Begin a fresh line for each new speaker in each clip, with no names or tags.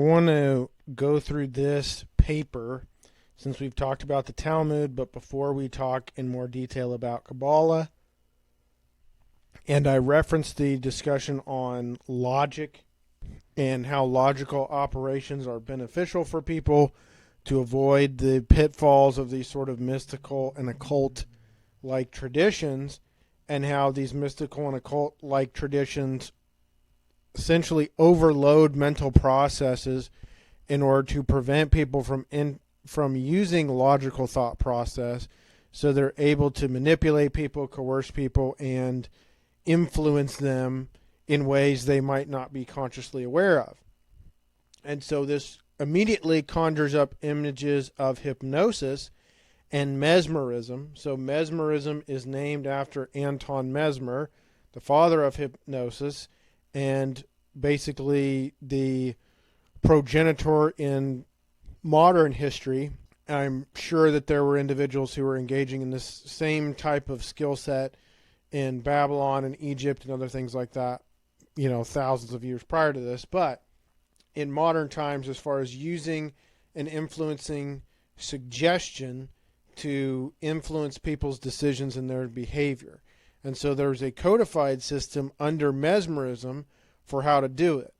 want to go through this paper since we've talked about the Talmud, but before we talk in more detail about Kabbalah, and I referenced the discussion on logic and how logical operations are beneficial for people to avoid the pitfalls of these sort of mystical and occult-like traditions, and how these mystical and occult-like traditions essentially overload mental processes in order to prevent people from using logical thought process, so they're able to manipulate people, coerce people, and influence them in ways they might not be consciously aware of. And so this immediately conjures up images of hypnosis and mesmerism. So mesmerism is named after Anton Mesmer, the father of hypnosis, and basically the progenitor in modern history. I'm sure that there were individuals who were engaging in this same type of skill set in Babylon and Egypt and other things like that, thousands of years prior to this. But in modern times, as far as using and influencing suggestion to influence people's decisions and their behavior. And so there's a codified system under mesmerism for how to do it.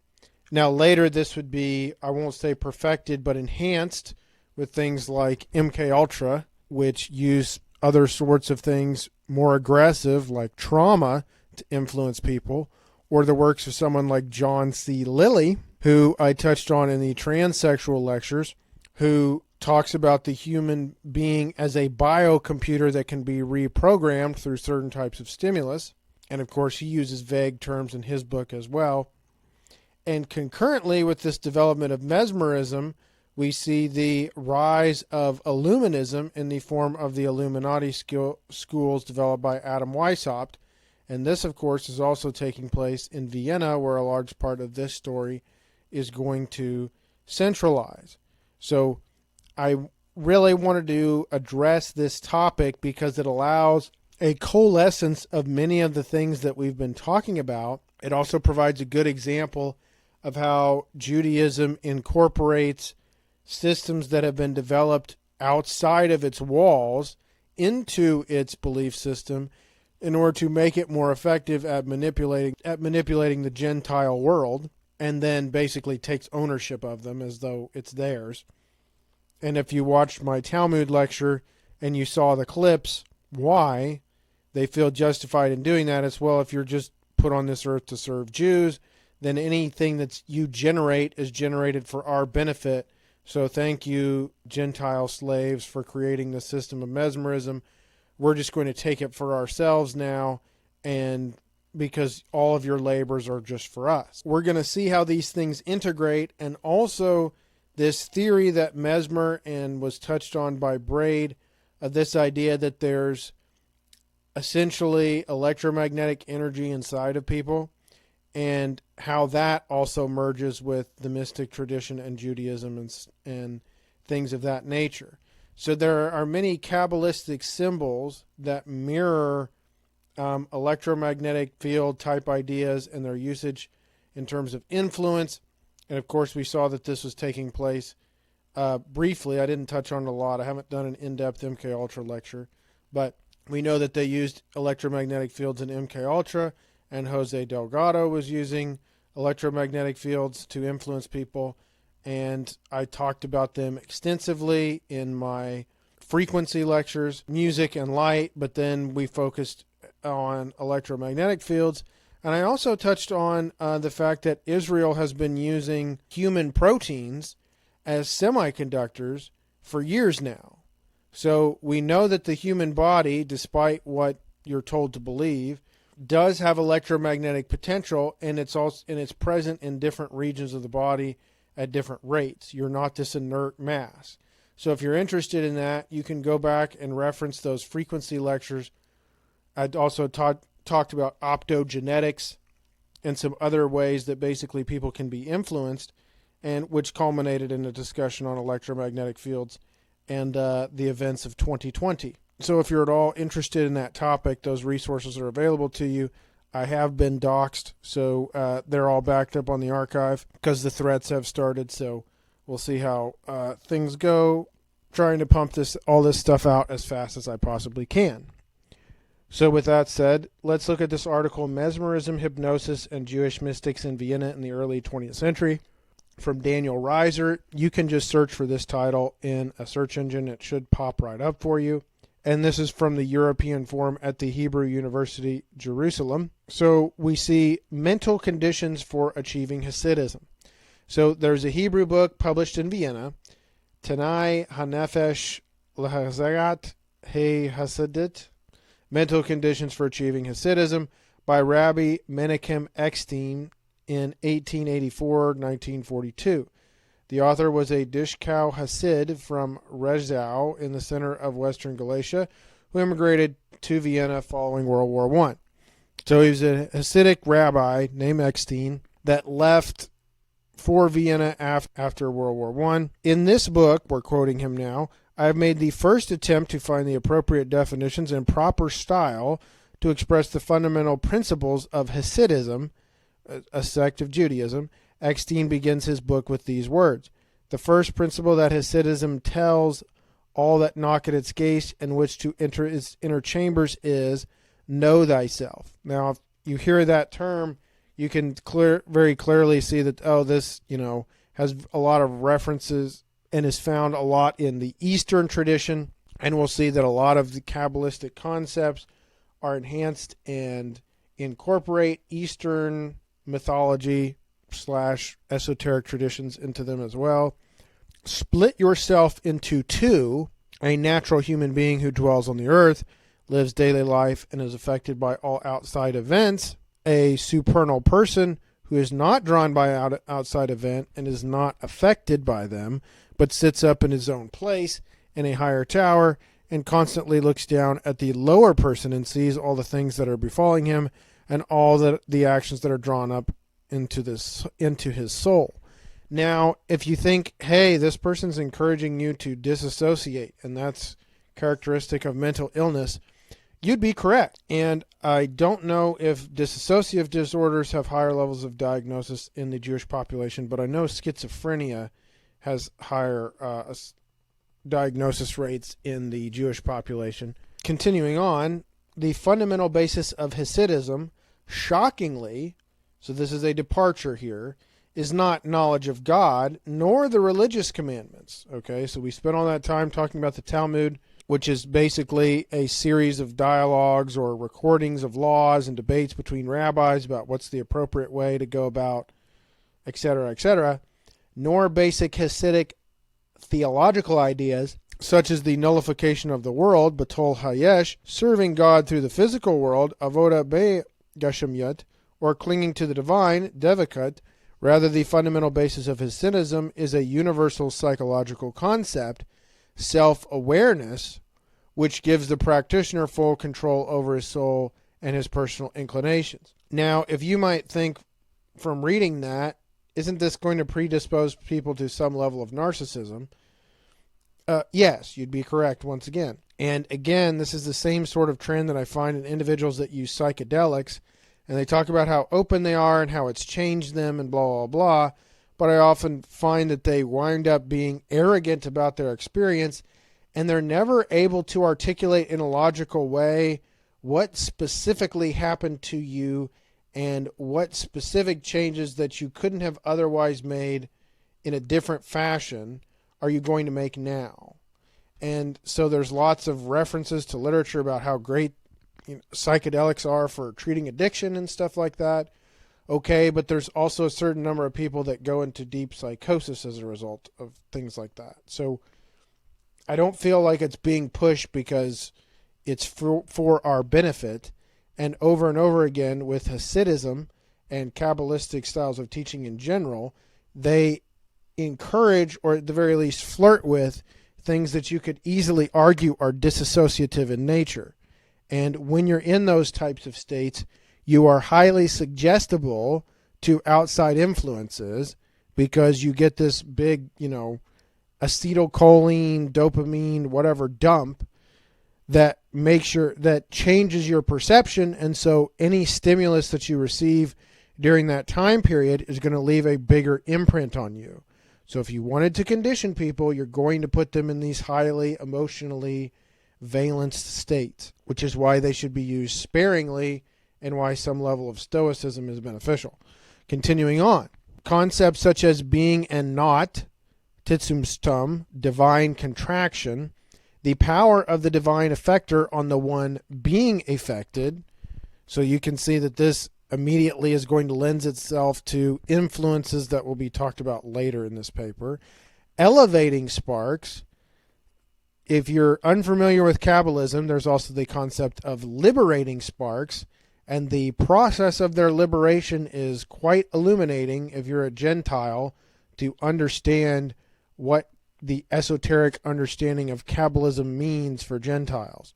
Now later this would be, I won't say perfected, but enhanced with things like MK Ultra, which use other sorts of things more aggressive like trauma to influence people, or the works of someone like John C. Lilly, who I touched on in the transsexual lectures, who talks about the human being as a biocomputer that can be reprogrammed through certain types of stimulus. And of course, he uses vague terms in his book as well. And concurrently with this development of mesmerism, we see the rise of Illuminism in the form of the Illuminati schools developed by Adam Weishaupt. And this, of course, is also taking place in Vienna, where a large part of this story is going to centralize. So I really wanted to address this topic because it allows a coalescence of many of the things that we've been talking about. It also provides a good example of how Judaism incorporates systems that have been developed outside of its walls into its belief system in order to make it more effective at manipulating the Gentile world, and then basically takes ownership of them as though it's theirs. And if you watched my Talmud lecture and you saw the clips, why they feel justified in doing that as well. If you're just put on this earth to serve Jews, then anything that you generate is generated for our benefit. So thank you, Gentile slaves, for creating the system of mesmerism. We're just going to take it for ourselves now, and because all of your labors are just for us. We're going to see how these things integrate, and also this theory that Mesmer and was touched on by Braid, this idea that there's essentially electromagnetic energy inside of people, and how that also merges with the mystic tradition and Judaism and things of that nature. So there are many Kabbalistic symbols that mirror electromagnetic field type ideas and their usage in terms of influence. And of course, we saw that this was taking place briefly. I didn't touch on it a lot. I haven't done an in-depth MK Ultra lecture, but we know that they used electromagnetic fields in MK Ultra, and Jose Delgado was using electromagnetic fields to influence people. And I talked about them extensively in my frequency lectures, music and light, but then we focused on electromagnetic fields. And I also touched on the fact that Israel has been using human proteins as semiconductors for years now. So we know that the human body, despite what you're told to believe, does have electromagnetic potential, and it's present in different regions of the body at different rates. You're not this inert mass. So if you're interested in that, you can go back and reference those frequency lectures. I'd also talked about optogenetics and some other ways that basically people can be influenced, and which culminated in a discussion on electromagnetic fields and the events of 2020. So if you're at all interested in that topic, those resources are available to you. I have been doxxed, so they're all backed up on the archive because the threats have started. So we'll see how things go, trying to pump all this stuff out as fast as I possibly can. So with that said, let's look at this article, Mesmerism, Hypnosis, and Jewish Mystics in Vienna in the Early 20th Century, from Daniel Reiser. You can just search for this title in a search engine. It should pop right up for you. And this is from the European Forum at the Hebrew University, Jerusalem. So we see mental conditions for achieving Hasidism. So there's a Hebrew book published in Vienna, Tanai Hanefesh Lehazagat He Hasidit, Mental Conditions for Achieving Hasidism, by Rabbi Menachem Eckstein in 1884-1942. The author was a Dishkau Hasid from Rezau in the center of western Galicia, who immigrated to Vienna following World War I. So he was a Hasidic rabbi named Eckstein that left for Vienna after World War I. In this book, we're quoting him now, I have made the first attempt to find the appropriate definitions and proper style to express the fundamental principles of Hasidism, a sect of Judaism. Eckstein begins his book with these words: the first principle that Hasidism tells all that knock at its gates and which to enter its inner chambers is, know thyself. Now, if you hear that term, you can very clearly see that, this, has a lot of references and is found a lot in the Eastern tradition. And we'll see that a lot of the Kabbalistic concepts are enhanced and incorporate Eastern mythology / esoteric traditions into them as well. Split yourself into two: a natural human being who dwells on the earth, lives daily life, and is affected by all outside events; a supernal person who is not drawn by outside event and is not affected by them, but sits up in his own place in a higher tower and constantly looks down at the lower person and sees all the things that are befalling him and all the actions that are drawn up into his soul. Now, if you think, hey, this person's encouraging you to disassociate, and that's characteristic of mental illness, you'd be correct. And I don't know if dissociative disorders have higher levels of diagnosis in the Jewish population, but I know schizophrenia has higher diagnosis rates in the Jewish population. Continuing on, the fundamental basis of Hasidism, shockingly, so this is a departure here, is not knowledge of God, nor the religious commandments. Okay, so we spent all that time talking about the Talmud, which is basically a series of dialogues or recordings of laws and debates between rabbis about what's the appropriate way to go about, etc., nor basic Hasidic theological ideas, such as the nullification of the world, Batol Hayesh, serving God through the physical world, Avoda Be-Gashemiyat, or clinging to the divine, Devikut. Rather, the fundamental basis of Hasidism is a universal psychological concept, self-awareness, which gives the practitioner full control over his soul and his personal inclinations. Now, if you might think from reading that, isn't this going to predispose people to some level of narcissism? Yes, you'd be correct once again. And again, this is the same sort of trend that I find in individuals that use psychedelics, and they talk about how open they are and how it's changed them and blah, blah, blah. But I often find that they wind up being arrogant about their experience, and they're never able to articulate in a logical way what specifically happened to you and what specific changes that you couldn't have otherwise made in a different fashion are you going to make now. And so there's lots of references to literature about how great psychedelics are for treating addiction and stuff like that. Okay, but there's also a certain number of people that go into deep psychosis as a result of things like that. So I don't feel like it's being pushed because it's for our benefit. And over again with Hasidism and Kabbalistic styles of teaching in general, they encourage, or at the very least flirt with, things that you could easily argue are disassociative in nature. And when you're in those types of states, you are highly suggestible to outside influences because you get this big, acetylcholine, dopamine, whatever dump that that changes your perception, and so any stimulus that you receive during that time period is going to leave a bigger imprint on you. So if you wanted to condition people, you're going to put them in these highly emotionally valenced states, which is why they should be used sparingly and why some level of stoicism is beneficial. Continuing on, concepts such as being and not, titsumstum, divine contraction, the power of the divine effector on the one being affected. So you can see that this immediately is going to lend itself to influences that will be talked about later in this paper. Elevating sparks. If you're unfamiliar with Kabbalism, there's also the concept of liberating sparks, and the process of their liberation is quite illuminating if you're a Gentile to understand what the esoteric understanding of Kabbalism means for Gentiles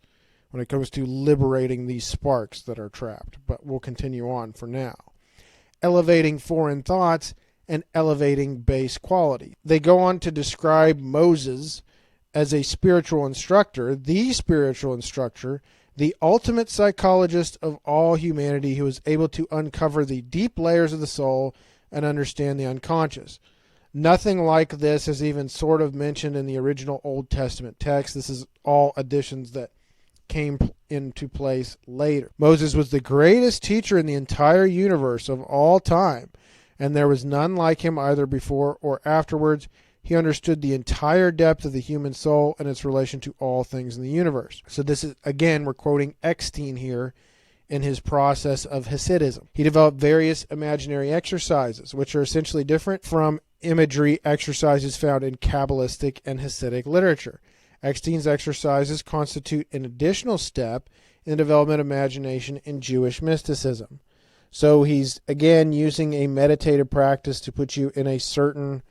when it comes to liberating these sparks that are trapped. But we'll continue on for now. Elevating foreign thoughts and elevating base quality. They go on to describe Moses as a spiritual instructor, the spiritual instructor, the ultimate psychologist of all humanity who is able to uncover the deep layers of the soul and understand the unconscious. Nothing like this is even sort of mentioned in the original Old Testament text. This is all additions that came into place later. Moses was the greatest teacher in the entire universe of all time, and there was none like him either before or afterwards. He understood the entire depth of the human soul and its relation to all things in the universe. So this is, again, we're quoting Eckstein here in his process of Hasidism. He developed various imaginary exercises, which are essentially different from imagery exercises found in Kabbalistic and Hasidic literature. Eckstein's exercises constitute an additional step in the development of imagination in Jewish mysticism. So he's, again, using a meditative practice to put you in a certain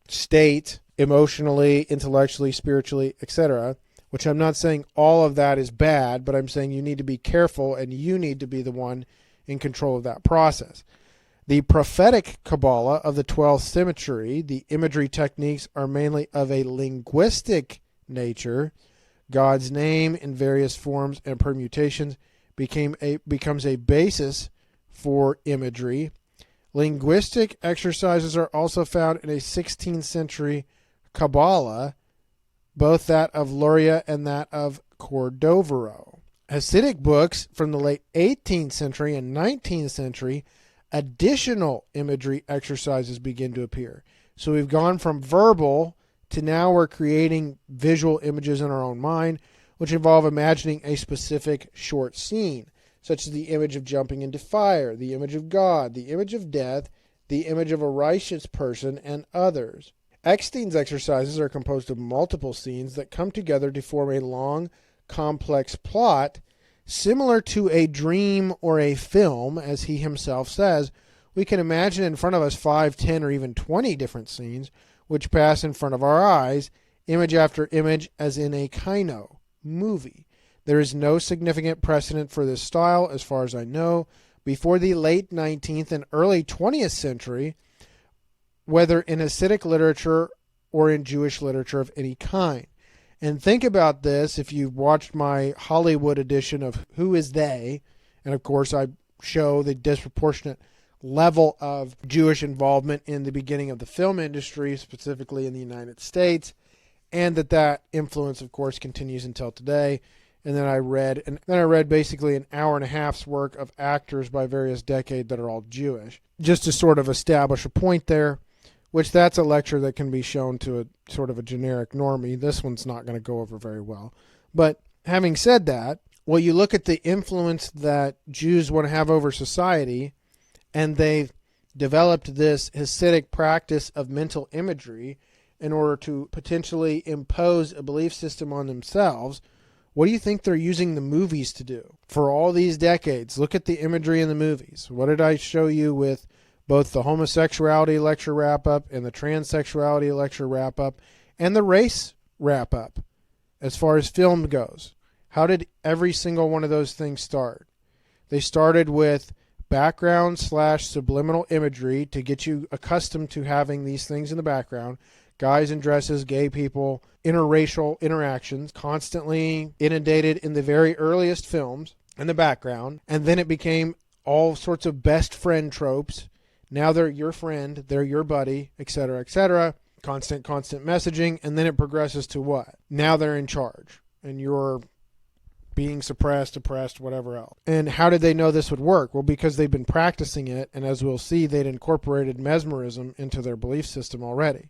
state, emotionally, intellectually, spiritually, etc., which I'm not saying all of that is bad, but I'm saying you need to be careful and you need to be the one in control of that process. The prophetic Kabbalah of the 12th century, the imagery techniques are mainly of a linguistic nature. God's name in various forms and permutations becomes a basis for imagery. Linguistic exercises are also found in a 16th century Kabbalah, both that of Luria and that of Cordovero. Hasidic books from the late 18th century and 19th century, additional imagery exercises begin to appear. So we've gone from verbal to now we're creating visual images in our own mind, which involve imagining a specific short scene, such as the image of jumping into fire, the image of God, the image of death, the image of a righteous person, and others. Eckstein's exercises are composed of multiple scenes that come together to form a long, complex plot, similar to a dream or a film, as he himself says. We can imagine in front of us 5, 10, or even 20 different scenes, which pass in front of our eyes, image after image, as in a kino movie. There is no significant precedent for this style, as far as I know, before the late 19th and early 20th century, whether in Hasidic literature or in Jewish literature of any kind. And think about this, if you've watched my Hollywood edition of Who Is They, and of course I show the disproportionate level of Jewish involvement in the beginning of the film industry, specifically in the United States, and that influence, of course, continues until today. And then I read basically an hour and a half's work of actors by various decades that are all Jewish, just to sort of establish a point there, which that's a lecture that can be shown to a sort of a generic normie. This one's not going to go over very well. But having said that, well, you look at the influence that Jews want to have over society, and they've developed this Hasidic practice of mental imagery in order to potentially impose a belief system on themselves. What do you think they're using the movies to do? For all these decades, look at the imagery in the movies. What did I show you with both the homosexuality lecture wrap-up and the transsexuality lecture wrap-up and the race wrap-up as far as film goes? How did every single one of those things start? They started with background/subliminal imagery to get you accustomed to having these things in the background, guys in dresses, gay people, interracial interactions, constantly inundated in the very earliest films in the background. And then it became all sorts of best friend tropes. Now they're your friend, they're your buddy, etc., etc. Constant messaging. And then it progresses to what? Now they're in charge and you're being suppressed, oppressed, whatever else. And how did they know this would work? Well, because they've been practicing it, and as we'll see, they'd incorporated mesmerism into their belief system already.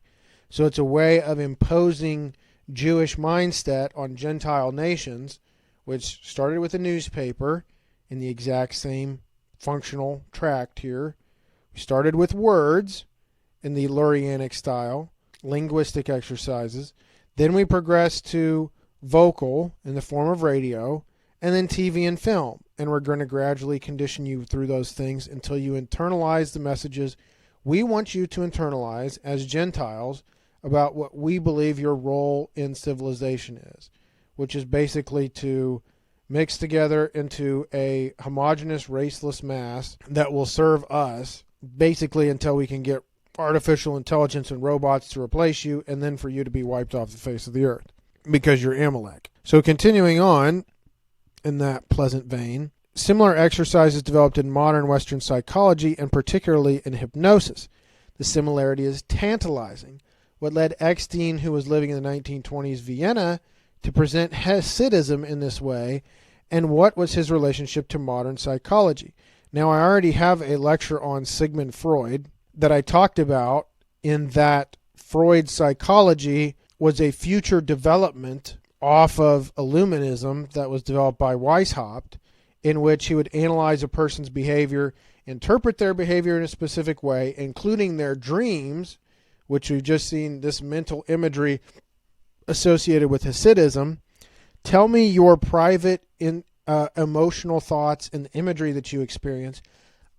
So it's a way of imposing Jewish mindset on Gentile nations, which started with a newspaper in the exact same functional tract here. We started with words in the Lurianic style, linguistic exercises. Then we progressed to vocal in the form of radio, and then TV and film. And we're going to gradually condition you through those things until you internalize the messages we want you to internalize as Gentiles about what we believe your role in civilization is, which is basically to mix together into a homogeneous, raceless mass that will serve us basically until we can get artificial intelligence and robots to replace you, and then for you to be wiped off the face of the earth because you're Amalek. So continuing on in that pleasant vein, similar exercises developed in modern Western psychology and particularly in hypnosis. The similarity is tantalizing. What led Eckstein, who was living in the 1920s Vienna, to present Hasidism in this way, and what was his relationship to modern psychology? Now, I already have a lecture on Sigmund Freud that I talked about, in that Freud's psychology was a future development off of Illuminism that was developed by Weishaupt, in which he would analyze a person's behavior, interpret their behavior in a specific way, including their dreams, which we've just seen this mental imagery associated with Hasidism. Tell me your private emotional thoughts and the imagery that you experience.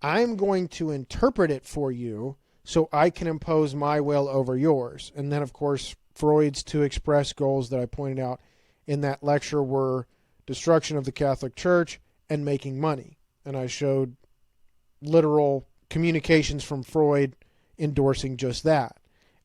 I'm going to interpret it for you so I can impose my will over yours. And then, of course, Freud's two express goals that I pointed out in that lecture were destruction of the Catholic Church and making money. And I showed literal communications from Freud endorsing just that.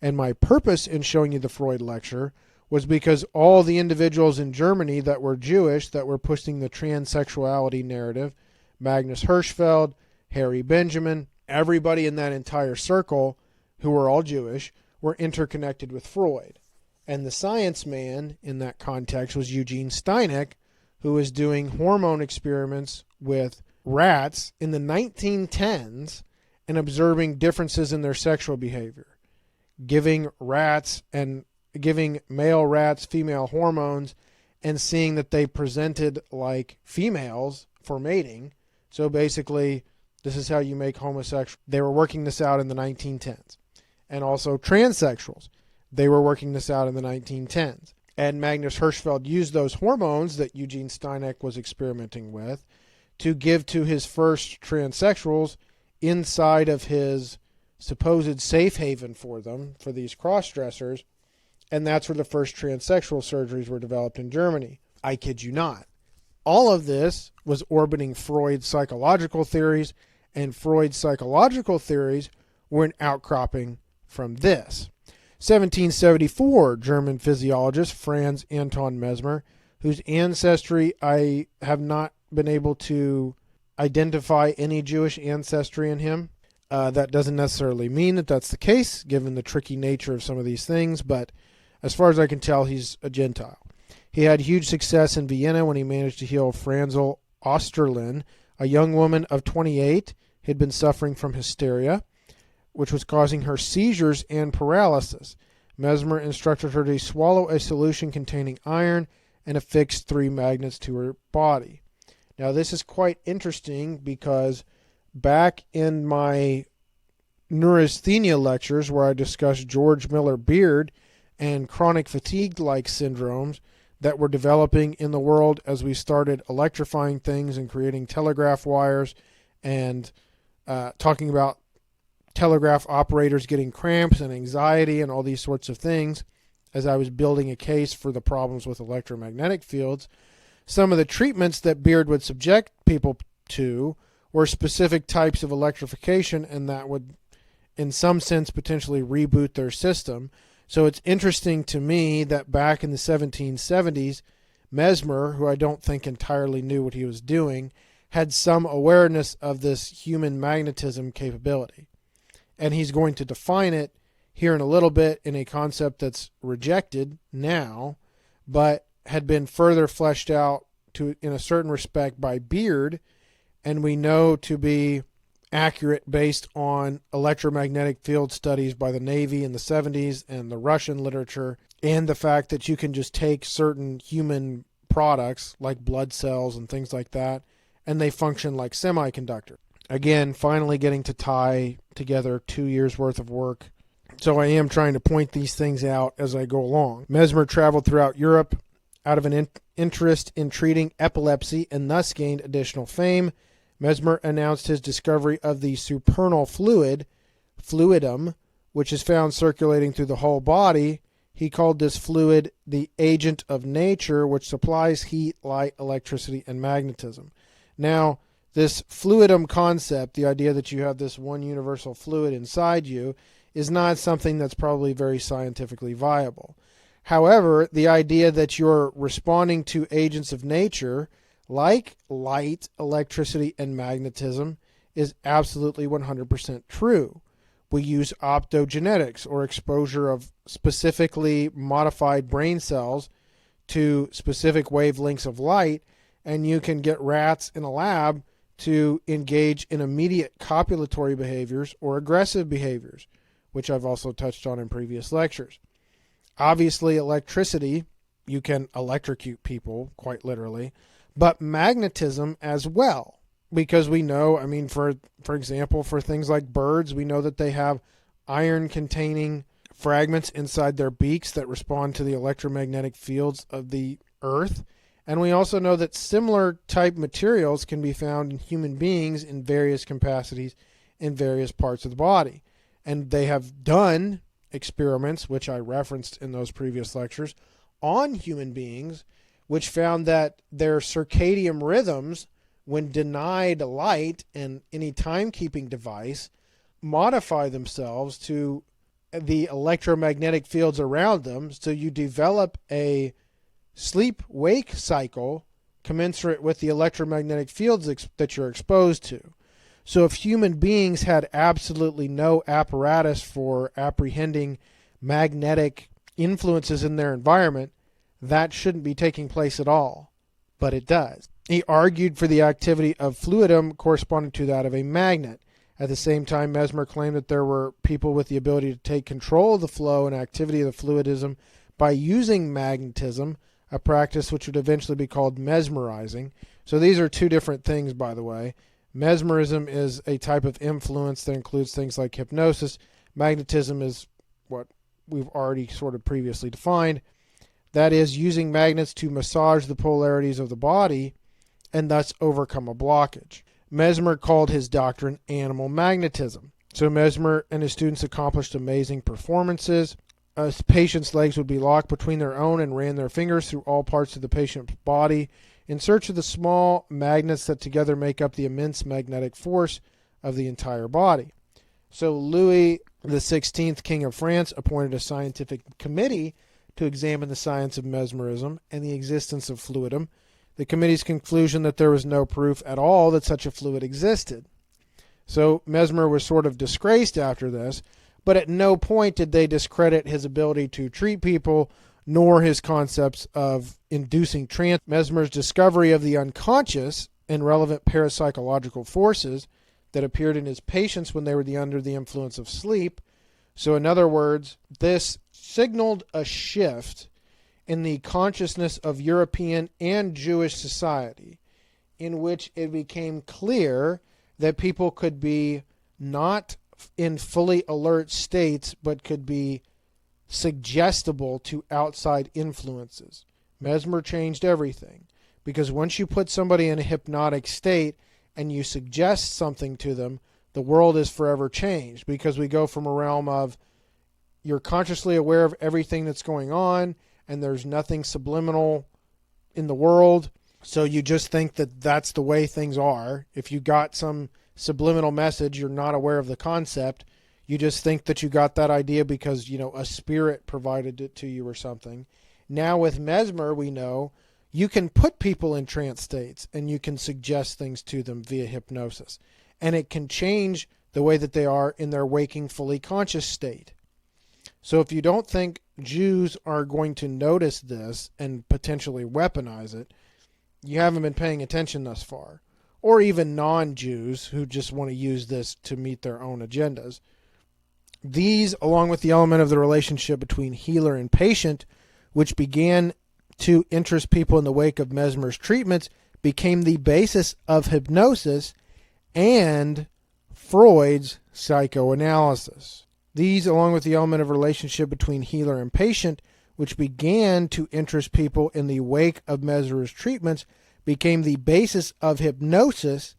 And my purpose in showing you the Freud lecture was because all the individuals in Germany that were Jewish, that were pushing the transsexuality narrative, Magnus Hirschfeld, Harry Benjamin, everybody in that entire circle who were all Jewish were interconnected with Freud. And the science man in that context was Eugene Steinach, who was doing hormone experiments with rats in the 1910s and observing differences in their sexual behavior, giving male rats female hormones and seeing that they presented like females for mating. So basically, this is how you make homosexual. They were working this out in the 1910s. And also transsexuals. They were working this out in the 1910s. And Magnus Hirschfeld used those hormones that Eugene Steinach was experimenting with to give to his first transsexuals inside of his supposed safe haven for them, for these cross-dressers. And that's where the first transsexual surgeries were developed in Germany. I kid you not. All of this was orbiting Freud's psychological theories, and Freud's psychological theories were an outcropping from this. 1774, German physiologist Franz Anton Mesmer, whose ancestry I have not been able to identify any Jewish ancestry in him. That doesn't necessarily mean that that's the case, given the tricky nature of some of these things, but as far as I can tell, he's a Gentile. He had huge success in Vienna when he managed to heal Franzl Osterlin, a young woman of 28 who had been suffering from hysteria, which was causing her seizures and paralysis. Mesmer instructed her to swallow a solution containing iron and affix 3 magnets to her body. Now, this is quite interesting because back in my neurasthenia lectures where I discussed George Miller Beard and chronic fatigue-like syndromes that were developing in the world as we started electrifying things and creating telegraph wires and talking about telegraph operators getting cramps and anxiety and all these sorts of things as I was building a case for the problems with electromagnetic fields. Some of the treatments that Beard would subject people to were specific types of electrification, and that would, in some sense, potentially reboot their system. So it's interesting to me that back in the 1770s, Mesmer, who I don't think entirely knew what he was doing, had some awareness of this human magnetism capability. And he's going to define it here in a little bit in a concept that's rejected now, but had been further fleshed out to in a certain respect by Beard, and we know to be accurate based on electromagnetic field studies by the Navy in the 70s and the Russian literature, and the fact that you can just take certain human products like blood cells and things like that, and they function like semiconductors. Again, finally getting to tie together 2 years worth of work. So I am trying to point these things out as I go along. Mesmer traveled throughout Europe out of an interest in treating epilepsy and thus gained additional fame. Mesmer announced his discovery of the supernal fluid, fluidum, which is found circulating through the whole body. He called this fluid the agent of nature, which supplies heat, light, electricity, and magnetism. Now, this fluidum concept, the idea that you have this one universal fluid inside you, is not something that's probably very scientifically viable. However, the idea that you're responding to agents of nature like light, electricity, and magnetism is absolutely 100% true. We use optogenetics, or exposure of specifically modified brain cells to specific wavelengths of light, and you can get rats in a lab to engage in immediate copulatory behaviors or aggressive behaviors, which I've also touched on in previous lectures. Obviously, electricity, you can electrocute people, quite literally, but magnetism as well, because we know, I mean, for example, for things like birds, we know that they have iron-containing fragments inside their beaks that respond to the electromagnetic fields of the earth. And we also know that similar type materials can be found in human beings in various capacities in various parts of the body. And they have done experiments, which I referenced in those previous lectures, on human beings, which found that their circadian rhythms, when denied light and any timekeeping device, modify themselves to the electromagnetic fields around them. So you develop a sleep-wake cycle commensurate with the electromagnetic fields that you're exposed to. So if human beings had absolutely no apparatus for apprehending magnetic influences in their environment, that shouldn't be taking place at all, but it does. He argued for the activity of fluidum corresponding to that of a magnet. At the same time, Mesmer claimed that there were people with the ability to take control of the flow and activity of the fluidism by using magnetism, a practice which would eventually be called mesmerizing. So these are two different things, by the way. Mesmerism is a type of influence that includes things like hypnosis. Magnetism is what we've already sort of previously defined. That is, using magnets to massage the polarities of the body and thus overcome a blockage. Mesmer called his doctrine animal magnetism. So Mesmer and his students accomplished amazing performances. A patient's legs would be locked between their own and ran their fingers through all parts of the patient's body in search of the small magnets that together make up the immense magnetic force of the entire body. So Louis XVI, King of France, appointed a scientific committee to examine the science of mesmerism and the existence of fluidum. The committee's conclusion that there was no proof at all that such a fluid existed. So Mesmer was sort of disgraced after this, but at no point did they discredit his ability to treat people, nor his concepts of inducing trance. Mesmer's discovery of the unconscious and relevant parapsychological forces that appeared in his patients when they were under the influence of sleep. So in other words, this signaled a shift in the consciousness of European and Jewish society, in which it became clear that people could be not in fully alert states, but could be suggestible to outside influences. Mesmer changed everything, because once you put somebody in a hypnotic state and you suggest something to them, the world is forever changed, because we go from a realm of you're consciously aware of everything that's going on and there's nothing subliminal in the world, so you just think that that's the way things are. If you got some subliminal message, you're not aware of the concept, You just think that you got that idea because, a spirit provided it to you or something. Now with Mesmer, we know you can put people in trance states and you can suggest things to them via hypnosis. And it can change the way that they are in their waking, fully conscious state. So if you don't think Jews are going to notice this and potentially weaponize it, you haven't been paying attention thus far. Or even non-Jews who just want to use this to meet their own agendas. These, along with the element of the relationship between healer and patient, which began to interest people in the wake of Mesmer's treatments, became the basis of hypnosis and Freud's psychoanalysis. These, along with the element of relationship between healer and patient, which began to interest people in the wake of Mesmer's treatments, became the basis of hypnosis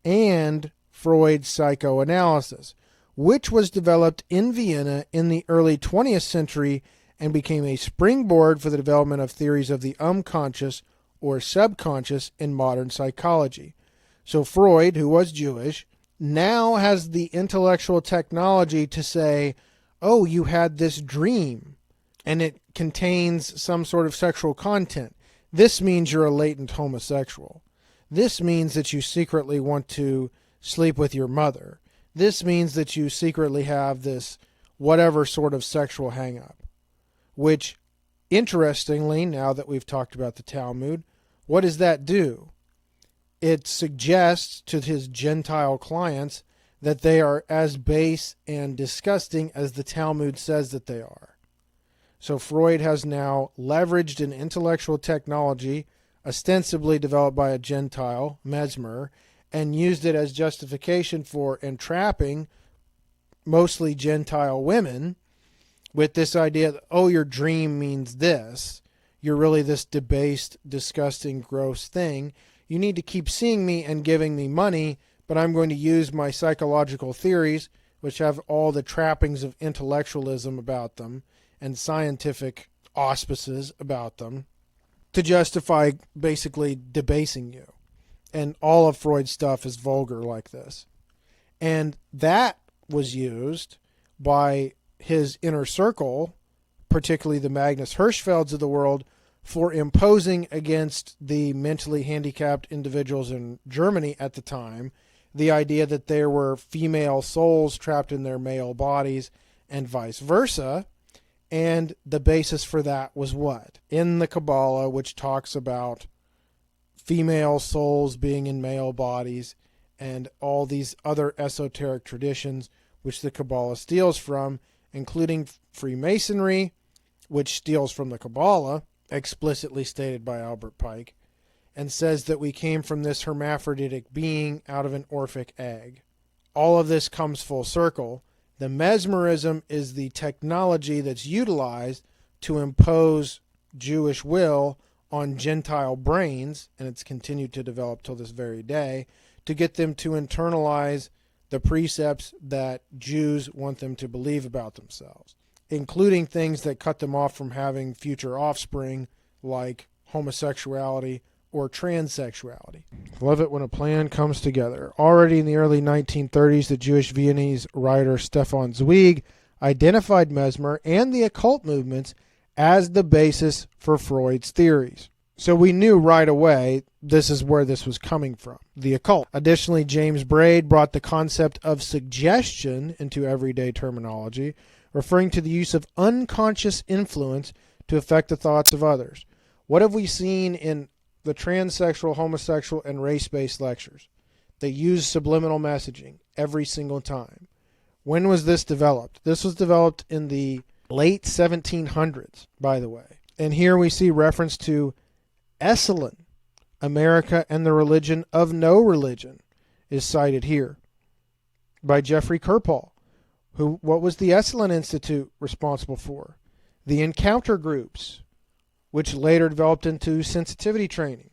and Freud's psychoanalysis, which was developed in Vienna in the early 20th century and became a springboard for the development of theories of the unconscious or subconscious in modern psychology. So Freud, who was Jewish, now has the intellectual technology to say, oh, you had this dream, and it contains some sort of sexual content. This means you're a latent homosexual. This means that you secretly want to sleep with your mother. This means that you secretly have this whatever sort of sexual hang-up. Which, interestingly, now that we've talked about the Talmud, what does that do? It suggests to his Gentile clients that they are as base and disgusting as the Talmud says that they are. So Freud has now leveraged an intellectual technology ostensibly developed by a Gentile, Mesmer, and used it as justification for entrapping mostly Gentile women with this idea that, oh, your dream means this. You're really this debased, disgusting, gross thing. You need to keep seeing me and giving me money, but I'm going to use my psychological theories, which have all the trappings of intellectualism about them and scientific auspices about them, to justify basically debasing you. And all of Freud's stuff is vulgar like this. And that was used by his inner circle, particularly the Magnus Hirschfelds of the world, for imposing against the mentally handicapped individuals in Germany at the time the idea that there were female souls trapped in their male bodies and vice versa. And the basis for that was what? In the Kabbalah, which talks about female souls being in male bodies and all these other esoteric traditions which the Kabbalah steals from, including Freemasonry, which steals from the Kabbalah, explicitly stated by Albert Pike, and says that we came from this hermaphroditic being out of an Orphic egg. All of this comes full circle. The mesmerism is the technology that's utilized to impose Jewish will on Gentile brains, and it's continued to develop till this very day, to get them to internalize the precepts that Jews want them to believe about themselves, including things that cut them off from having future offspring, like homosexuality or transsexuality. Love it when a plan comes together. Already in the early 1930s, the Jewish Viennese writer Stefan Zweig identified Mesmer and the occult movements as the basis for Freud's theories. So we knew right away this is where this was coming from, the occult. Additionally, James Braid brought the concept of suggestion into everyday terminology, referring to the use of unconscious influence to affect the thoughts of others. What have we seen in the transsexual, homosexual, and race-based lectures? They use subliminal messaging every single time. When was this developed? This was developed in the late 1700s, by the way. And here we see reference to Esalen, America and the Religion of No Religion, is cited here by Jeffrey Kirpal. What was the Esalen Institute responsible for? The encounter groups, which later developed into sensitivity training.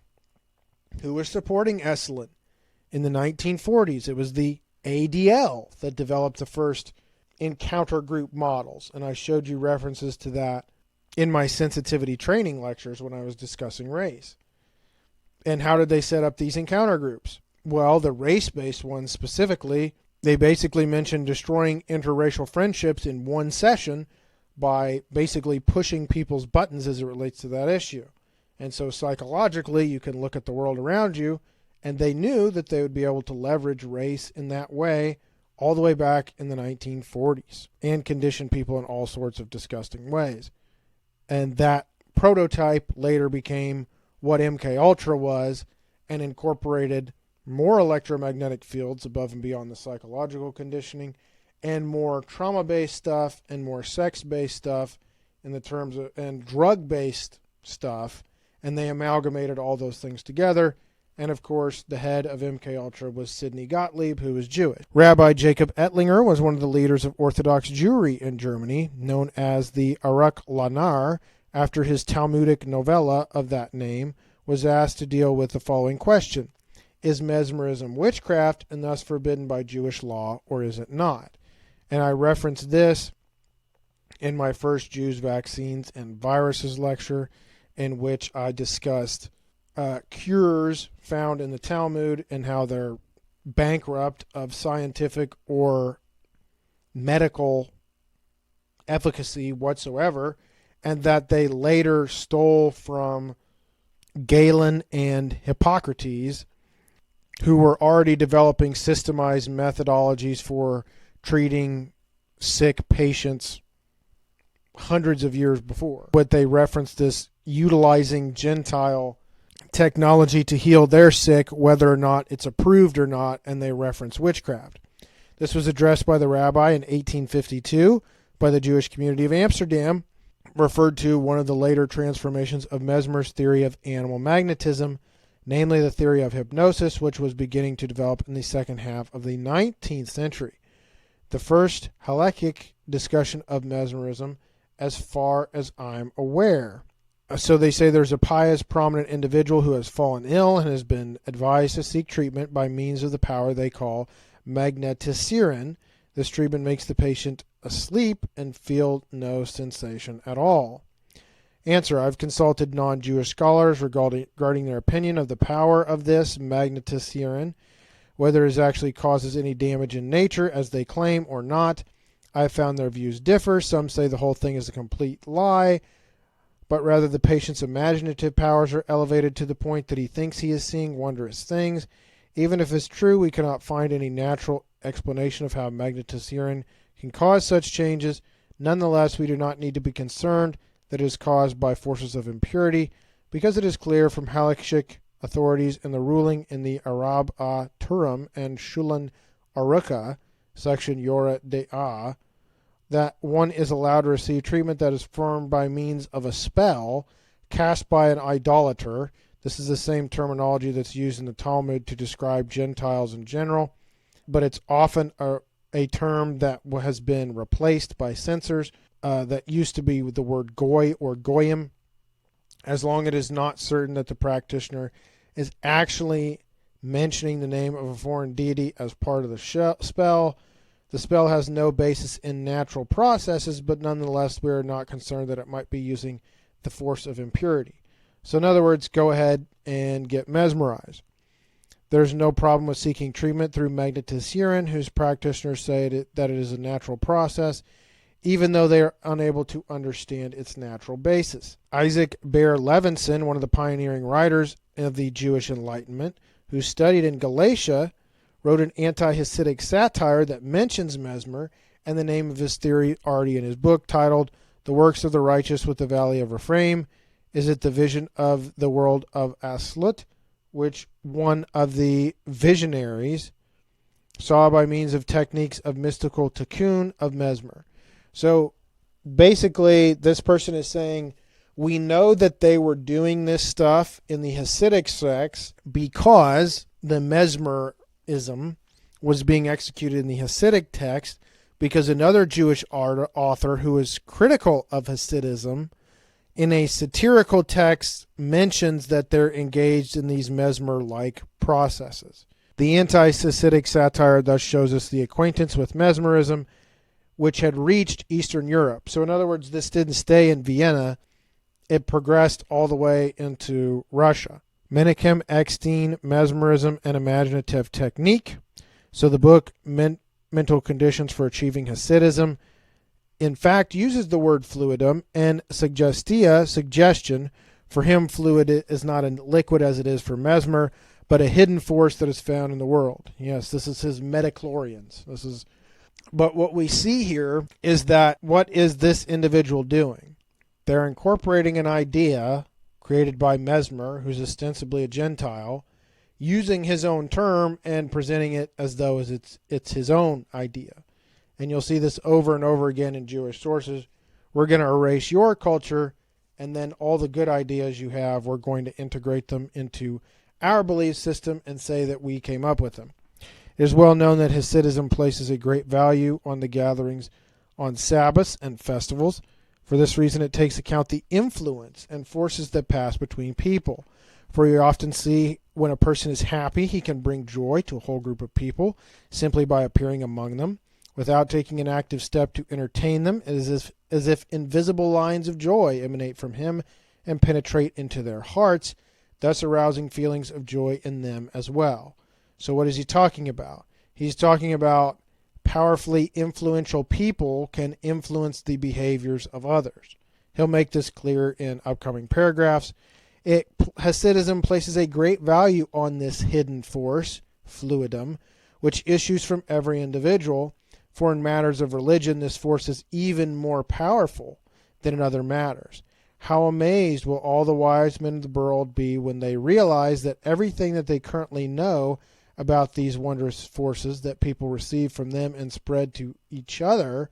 Who was supporting Esalen? In the 1940s, it was the ADL that developed the first encounter group models, and I showed you references to that in my sensitivity training lectures when I was discussing race. And how did they set up these encounter groups? Well, the race-based ones specifically They basically mentioned destroying interracial friendships in one session by basically pushing people's buttons as it relates to that issue. And so psychologically, you can look at the world around you, and they knew that they would be able to leverage race in that way all the way back in the 1940s and condition people in all sorts of disgusting ways. And that prototype later became what MK Ultra was and incorporated more electromagnetic fields above and beyond the psychological conditioning and more trauma-based stuff and more sex-based stuff in the terms of, and drug-based stuff, and they amalgamated all those things together. And of course, the head of MK Ultra was Sidney Gottlieb, who was Jewish. Rabbi Jacob Ettlinger was one of the leaders of Orthodox Jewry in Germany, known as the Aruch Lanar, after his Talmudic novella of that name was asked to deal with the following question: is mesmerism witchcraft and thus forbidden by Jewish law, or is it not? And I referenced this in my first Jews, Vaccines, and Viruses lecture, in which I discussed cures found in the Talmud and how they're bankrupt of scientific or medical efficacy whatsoever, and that they later stole from Galen and Hippocrates, who were already developing systemized methodologies for treating sick patients hundreds of years before. But they referenced this utilizing Gentile technology to heal their sick, whether or not it's approved or not, and they reference witchcraft. This was addressed by the rabbi in 1852 by the Jewish community of Amsterdam, referred to one of the later transformations of Mesmer's theory of animal magnetism, namely the theory of hypnosis, which was beginning to develop in the second half of the 19th century. The first halakhic discussion of mesmerism, as far as I'm aware. So they say there's a pious, prominent individual who has fallen ill and has been advised to seek treatment by means of the power they call magnetisirin. This treatment makes the patient asleep and feel no sensation at all. Answer: I've consulted non-Jewish scholars regarding their opinion of the power of this magnetisirin, whether it actually causes any damage in nature, as they claim, or not. I have found their views differ. Some say the whole thing is a complete lie, but rather the patient's imaginative powers are elevated to the point that he thinks he is seeing wondrous things. Even if it's true, we cannot find any natural explanation of how magnetisirin can cause such changes. Nonetheless, we do not need to be concerned that it is caused by forces of impurity, because it is clear from halakhic authorities and the ruling in the Arab Turum and Shulan Aruka, section Yora De'ah, that one is allowed to receive treatment that is formed by means of a spell cast by an idolater. This is the same terminology that's used in the Talmud to describe Gentiles in general, but it's often a term that has been replaced by censors that used to be with the word goy or goyim, as long as it is not certain that the practitioner is actually mentioning the name of a foreign deity as part of the spell. The spell has no basis in natural processes, but nonetheless we are not concerned that it might be using the force of impurity. So in other words, go ahead and get mesmerized. There's no problem with seeking treatment through magnetisirin, whose practitioners say that it is a natural process, even though they are unable to understand its natural basis. Isaac Bear Levinson, one of the pioneering writers of the Jewish Enlightenment, who studied in Galatia, wrote an anti-Hasidic satire that mentions mesmer and the name of his theory already in his book titled The Works of the Righteous with the Valley of Rephaim. Is it the vision of the world of Aslut, which one of the visionaries saw by means of techniques of mystical tikkun of mesmer. So basically this person is saying, we know that they were doing this stuff in the Hasidic sects because the mesmerism was being executed in the Hasidic text, because another Jewish author who is critical of Hasidism in a satirical text mentions that they're engaged in these mesmer-like processes. The anti-Hasidic satire thus shows us the acquaintance with mesmerism, which had reached Eastern Europe. So in other words, this didn't stay in Vienna. It progressed all the way into Russia. Menachem Eckstein, Mesmerism and Imaginative Technique. So the book mental conditions for achieving Hasidism. In fact, uses the word fluidum and suggestia, suggestion. For him, fluid is not a liquid as it is for Mesmer, but a hidden force that is found in the world. Yes, this is his metachlorians. But what we see here is that what is this individual doing? They're incorporating an idea created by Mesmer, who's ostensibly a Gentile, using his own term and presenting it as though it's his own idea. And you'll see this over and over again in Jewish sources. We're going to erase your culture, and then all the good ideas you have, we're going to integrate them into our belief system and say that we came up with them. It is well known that Hasidism places a great value on the gatherings on Sabbaths and festivals. For this reason, it takes account the influence and forces that pass between people. For you often see when a person is happy, he can bring joy to a whole group of people simply by appearing among them. Without taking an active step to entertain them, it is as if invisible lines of joy emanate from him and penetrate into their hearts, thus arousing feelings of joy in them as well. So what is he talking about? He's talking about powerfully influential people can influence the behaviors of others. He'll make this clear in upcoming paragraphs. Hasidism places a great value on this hidden force, fluidum, which issues from every individual. For in matters of religion, this force is even more powerful than in other matters. How amazed will all the wise men of the world be when they realize that everything that they currently know about these wondrous forces that people receive from them and spread to each other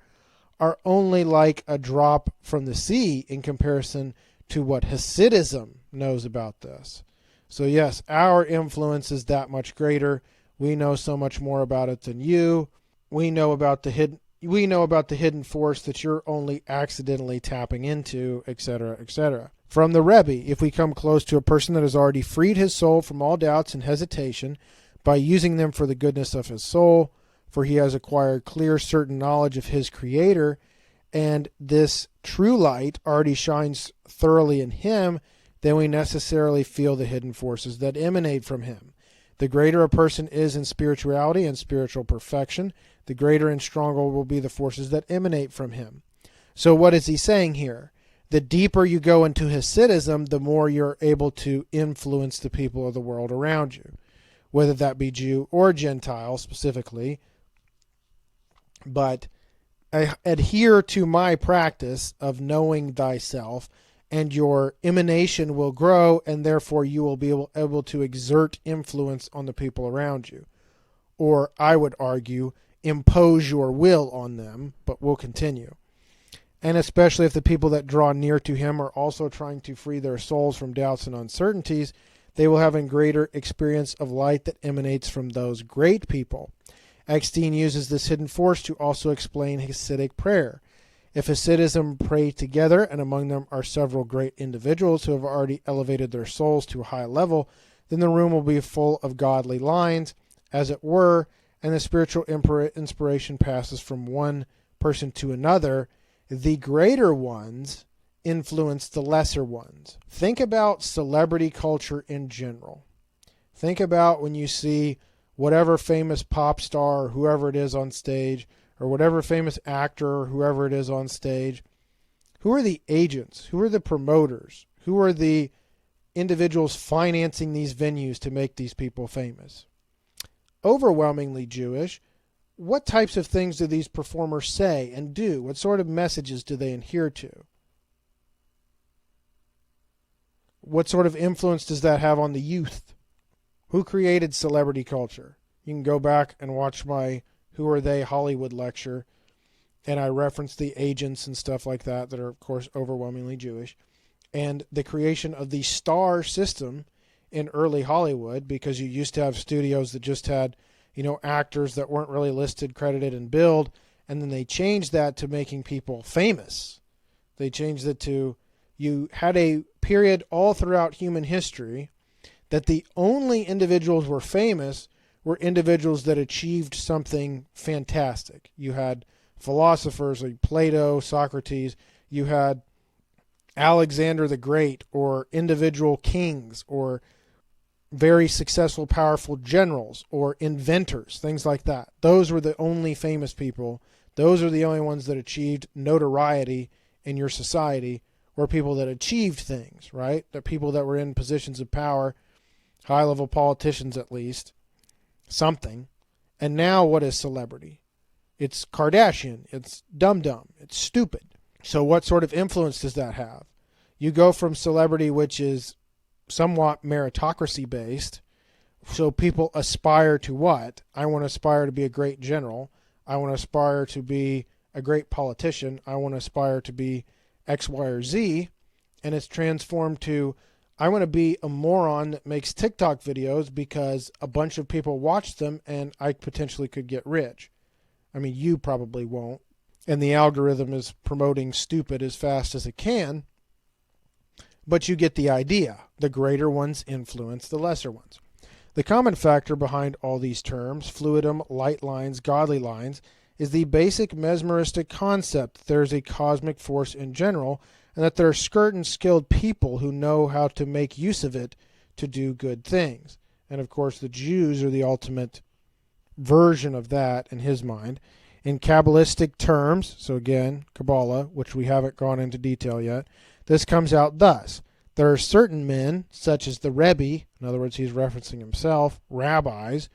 are only like a drop from the sea in comparison to what Hasidism knows about this. So yes, our influence is that much greater. We know so much more about it than you. We know about the hidden force that you're only accidentally tapping into, etc., etc. From the Rebbe, if we come close to a person that has already freed his soul from all doubts and hesitation by using them for the goodness of his soul, for he has acquired clear, certain knowledge of his Creator, and this true light already shines thoroughly in him, then we necessarily feel the hidden forces that emanate from him. The greater a person is in spirituality and spiritual perfection, the greater and stronger will be the forces that emanate from him. So what is he saying here? The deeper you go into Hasidism, the more you're able to influence the people of the world around you, whether that be Jew or Gentile specifically. But I adhere to my practice of knowing thyself, and your emanation will grow, and therefore you will be able to exert influence on the people around you. Or, I would argue, impose your will on them, but we'll continue. And especially if the people that draw near to him are also trying to free their souls from doubts and uncertainties, they will have a greater experience of light that emanates from those great people. Eckstein uses this hidden force to also explain Hasidic prayer. If Hasidism pray together, and among them are several great individuals who have already elevated their souls to a high level, then the room will be full of godly lines, as it were, and the spiritual inspiration passes from one person to another. The greater ones influence the lesser ones. Think about celebrity culture in general. Think about when you see whatever famous pop star or whoever it is on stage, or whatever famous actor or whoever it is on stage. Who are the agents? Who are the promoters? Who are the individuals financing these venues to make these people famous? Overwhelmingly Jewish. What types of things do these performers say and do? What sort of messages do they adhere to? What sort of influence does that have on the youth? Who created celebrity culture? You can go back and watch my Who Are They Hollywood lecture, and I reference the agents and stuff like that are, of course, overwhelmingly Jewish, and the creation of the star system in early Hollywood, because you used to have studios that just had, actors that weren't really listed, credited, and billed, and then they changed that to making people famous. They changed it to, you had a period all throughout human history that the only individuals were famous were individuals that achieved something fantastic. You had philosophers like Plato, Socrates, you had Alexander the Great, or individual kings, or very successful, powerful generals or inventors, things like that. Those were the only famous people. Those are the only ones that achieved notoriety in your society, or people that achieved things, right? The people that were in positions of power, high-level politicians at least, something. And now what is celebrity? It's Kardashian. It's dumb. It's stupid. So what sort of influence does that have? You go from celebrity, which is somewhat meritocracy based. So people aspire to what? I want to aspire to be a great general. I want to aspire to be a great politician. I want to aspire to be X, Y, or Z. And it's transformed to, I want to be a moron that makes TikTok videos because a bunch of people watch them and I potentially could get rich. I mean, you probably won't. And the algorithm is promoting stupid as fast as it can. But you get the idea. The greater ones influence the lesser ones. The common factor behind all these terms, fluidum, light lines, godly lines, is the basic mesmeristic concept that there is a cosmic force in general, and that there are certain skilled people who know how to make use of it to do good things. And of course, the Jews are the ultimate version of that in his mind. In Kabbalistic terms, so again, Kabbalah, which we haven't gone into detail yet, this comes out thus. There are certain men, such as the Rebbe, in other words, he's referencing himself, rabbis,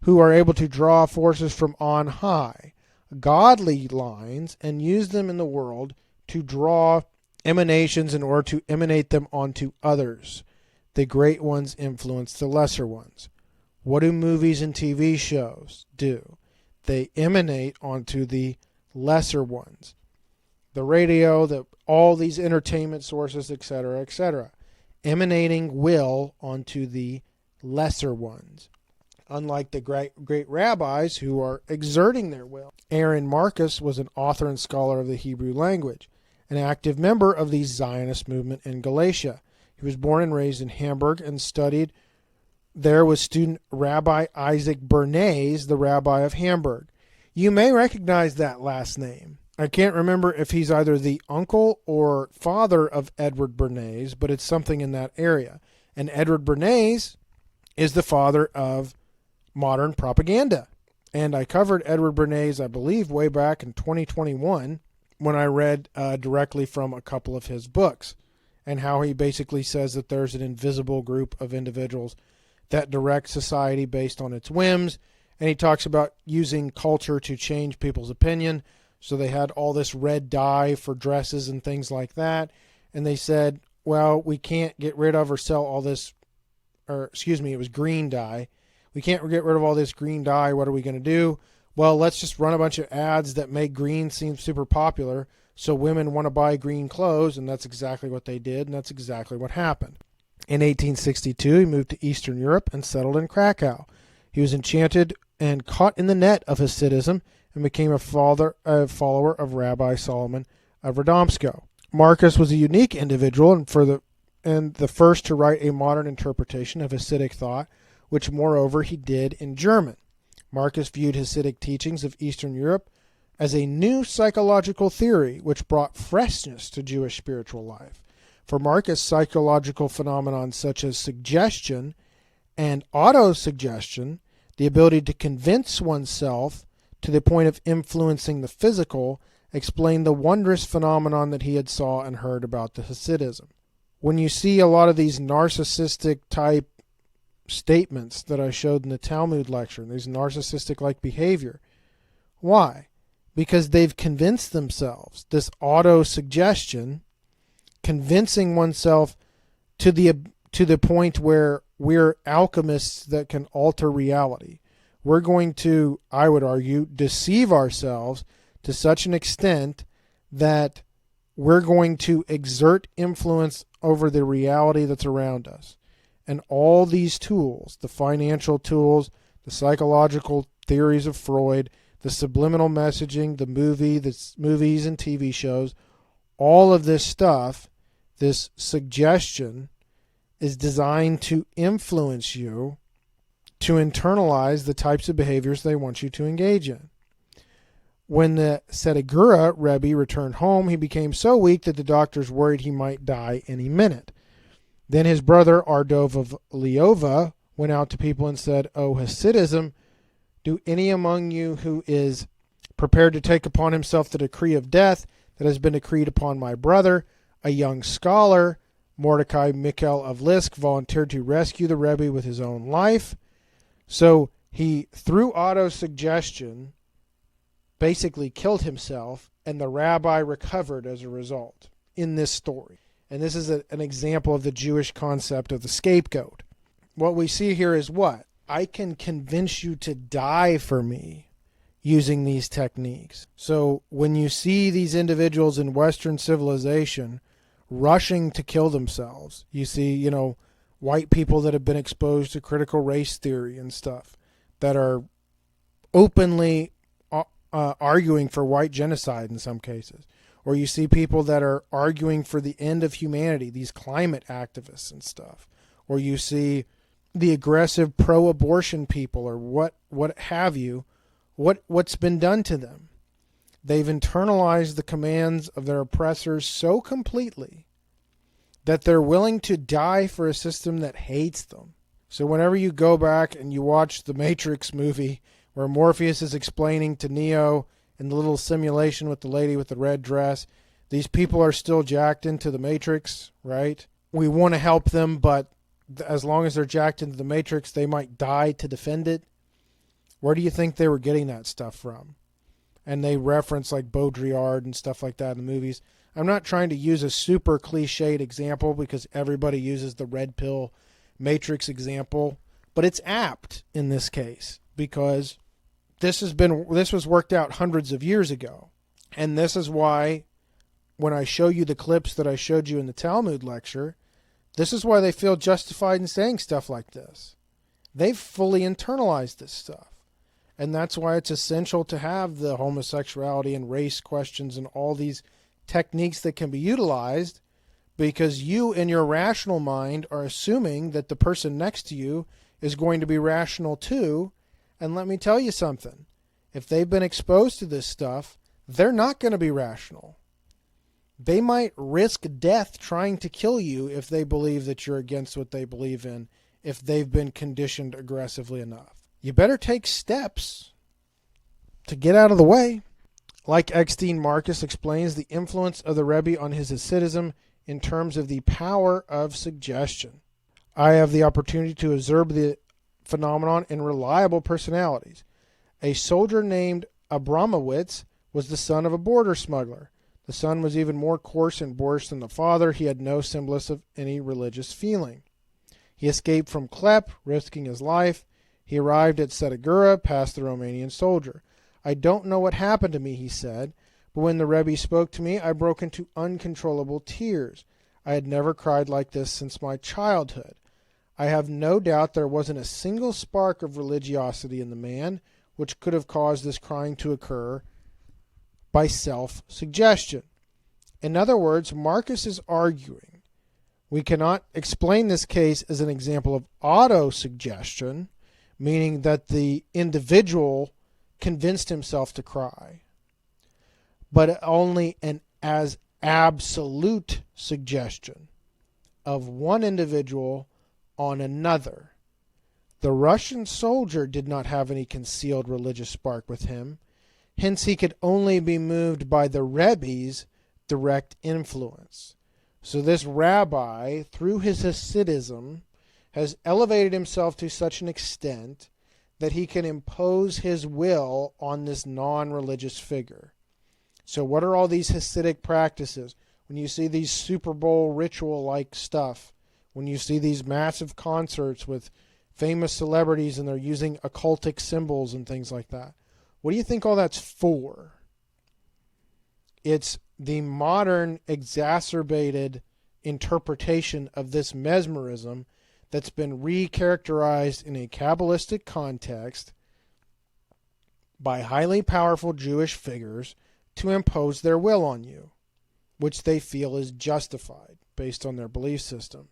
who are able to draw forces from on high, godly lines, and use them in the world to draw emanations in order to emanate them onto others. The great ones influence the lesser ones. What do movies and TV shows do? They emanate onto the lesser ones. The radio, all these entertainment sources, etc., emanating will onto the lesser ones. Unlike the great rabbis who are exerting their will. Aaron Marcus was an author and scholar of the Hebrew language, an active member of the Zionist movement in Galatia. He was born and raised in Hamburg and studied there with student Rabbi Isaac Bernays, the rabbi of Hamburg. You may recognize that last name. I can't remember if he's either the uncle or father of Edward Bernays, but it's something in that area. And Edward Bernays is the father of modern propaganda. And I covered Edward Bernays, I believe, way back in 2021 when I read directly from a couple of his books, and how he basically says that there's an invisible group of individuals that direct society based on its whims. And he talks about using culture to change people's opinion. So they had all this red dye for dresses and things like that. And they said, well, we can't get rid of or sell all this, or excuse me, it was green dye. We can't get rid of all this green dye. What are we going to do? Well, let's just run a bunch of ads that make green seem super popular so women want to buy green clothes. And that's exactly what they did. And that's exactly what happened. In 1862, he moved to Eastern Europe and settled in Krakow. He was enchanted and caught in the net of Hasidism and became a follower of Rabbi Solomon of Radomsko. Marcus was a unique individual and the first to write a modern interpretation of Hasidic thought, which moreover he did in German. Marcus viewed Hasidic teachings of Eastern Europe as a new psychological theory which brought freshness to Jewish spiritual life. For Marcus, psychological phenomena such as suggestion and autosuggestion, the ability to convince oneself to the point of influencing the physical, explained the wondrous phenomenon that he had saw and heard about the Hasidism. When you see a lot of these narcissistic type statements that I showed in the Talmud lecture, these narcissistic-like behavior, why? Because they've convinced themselves, this auto-suggestion, convincing oneself to the point where we're alchemists that can alter reality. We're going to, I would argue, deceive ourselves to such an extent that we're going to exert influence over the reality that's around us. And all these tools, the financial tools, the psychological theories of Freud, the subliminal messaging, the movies and TV shows, all of this stuff, this suggestion, is designed to influence you to internalize the types of behaviors they want you to engage in. When the Sedigura Rebbe returned home, he became so weak that the doctors worried he might die any minute. Then his brother Ardov of Leova went out to people and said, "O Hasidism, do any among you who is prepared to take upon himself the decree of death that has been decreed upon my brother?" A young scholar, Mordecai Mikhail of Lisk, volunteered to rescue the Rebbe with his own life. So he, through auto-suggestion, basically killed himself, and the rabbi recovered as a result in this story. And this is an example of the Jewish concept of the scapegoat. What we see here is what? I can convince you to die for me using these techniques. So when you see these individuals in Western civilization rushing to kill themselves, you see, white people that have been exposed to critical race theory and stuff that are openly arguing for white genocide in some cases. Or you see people that are arguing for the end of humanity, these climate activists and stuff. Or you see the aggressive pro-abortion people or what have you, what's been done to them. They've internalized the commands of their oppressors so completely that they're willing to die for a system that hates them. So whenever you go back and you watch the Matrix movie where Morpheus is explaining to Neo in the little simulation with the lady with the red dress, these people are still jacked into the Matrix, right? We want to help them, but as long as they're jacked into the Matrix, they might die to defend it. Where do you think they were getting that stuff from? And they reference like Baudrillard and stuff like that in the movies. I'm not trying to use a super cliched example because everybody uses the red pill Matrix example, but it's apt in this case because this was worked out hundreds of years ago. And this is why when I show you the clips that I showed you in the Talmud lecture, this is why they feel justified in saying stuff like this. They've fully internalized this stuff. And that's why it's essential to have the homosexuality and race questions and all these techniques that can be utilized, because you in your rational mind are assuming that the person next to you is going to be rational too. And let me tell you something. If they've been exposed to this stuff, they're not going to be rational. They might risk death trying to kill you if they believe that you're against what they believe in, if they've been conditioned aggressively enough. You better take steps to get out of the way. Like Eckstein Marcus explains the influence of the Rebbe on his Hasidism in terms of the power of suggestion. I have the opportunity to observe the phenomenon in reliable personalities. A soldier named Abramowitz was the son of a border smuggler. The son was even more coarse and boorish than the father. He had no semblance of any religious feeling. He escaped from Klep, risking his life. He arrived at Setigura, past the Romanian soldier. "I don't know what happened to me," he said, "but when the Rebbe spoke to me, I broke into uncontrollable tears. I had never cried like this since my childhood. I have no doubt there wasn't a single spark of religiosity in the man which could have caused this crying to occur by self-suggestion." In other words, Marcus is arguing we cannot explain this case as an example of auto-suggestion, meaning that the individual convinced himself to cry, but only as absolute suggestion of one individual on another. The Russian soldier did not have any concealed religious spark with him, hence he could only be moved by the Rebbe's direct influence. So this rabbi, through his Hasidism, has elevated himself to such an extent that he can impose his will on this non-religious figure. So what are all these Hasidic practices? When you see these Super Bowl ritual-like stuff, when you see these massive concerts with famous celebrities and they're using occultic symbols and things like that, what do you think all that's for? It's the modern exacerbated interpretation of this mesmerism that's been recharacterized in a Kabbalistic context by highly powerful Jewish figures to impose their will on you, which they feel is justified based on their belief system.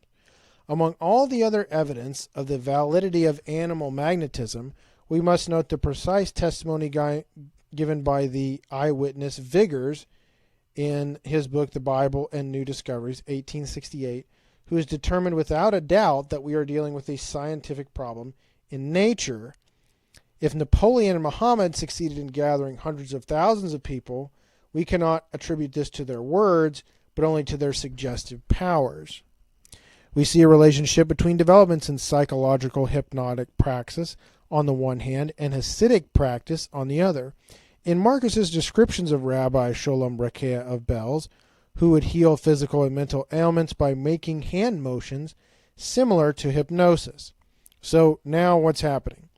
Among all the other evidence of the validity of animal magnetism, we must note the precise testimony given by the eyewitness Vigors in his book The Bible and New Discoveries, 1868, who has determined without a doubt that we are dealing with a scientific problem in nature. If Napoleon and Muhammad succeeded in gathering hundreds of thousands of people, we cannot attribute this to their words, but only to their suggestive powers. We see a relationship between developments in psychological hypnotic praxis on the one hand and Hasidic practice on the other. In Marcus's descriptions of Rabbi Sholem Rakeh of Belz, who would heal physical and mental ailments by making hand motions similar to hypnosis. So now what's happening?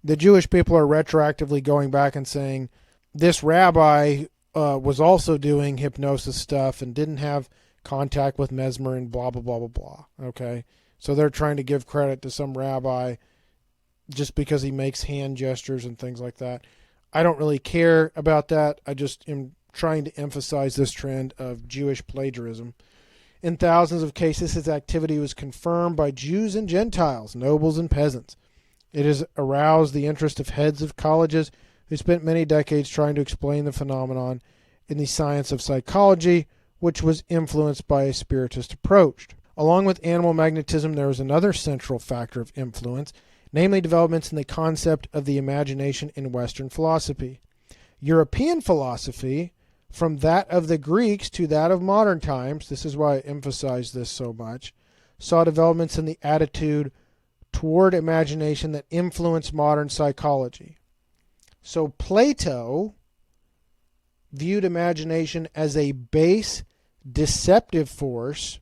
The Jewish people are retroactively going back and saying, this rabbi was also doing hypnosis stuff and didn't have contact with Mesmer and blah, blah, blah, blah, blah. Okay? So they're trying to give credit to some rabbi just because he makes hand gestures and things like that. I don't really care about that. I just am trying to emphasize this trend of Jewish plagiarism. In thousands of cases, his activity was confirmed by Jews and Gentiles, nobles and peasants. It has aroused the interest of heads of colleges who spent many decades trying to explain the phenomenon in the science of psychology, which was influenced by a spiritist approach. Along with animal magnetism, there was another central factor of influence, namely developments in the concept of the imagination in Western philosophy. European philosophy, from that of the Greeks to that of modern times, this is why I emphasize this so much, saw developments in the attitude toward imagination that influenced modern psychology. So Plato viewed imagination as a base, deceptive force.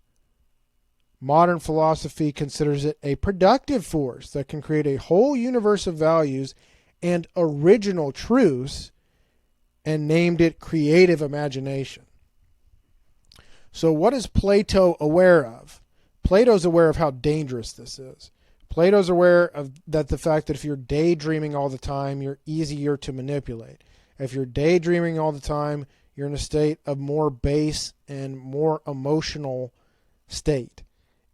Modern philosophy considers it a productive force that can create a whole universe of values and original truths, and named it creative imagination. So what is Plato aware of? Plato's aware of how dangerous this is. Plato's aware of the fact that if you're daydreaming all the time, you're easier to manipulate. If you're daydreaming all the time, you're in a state of more base and more emotional state.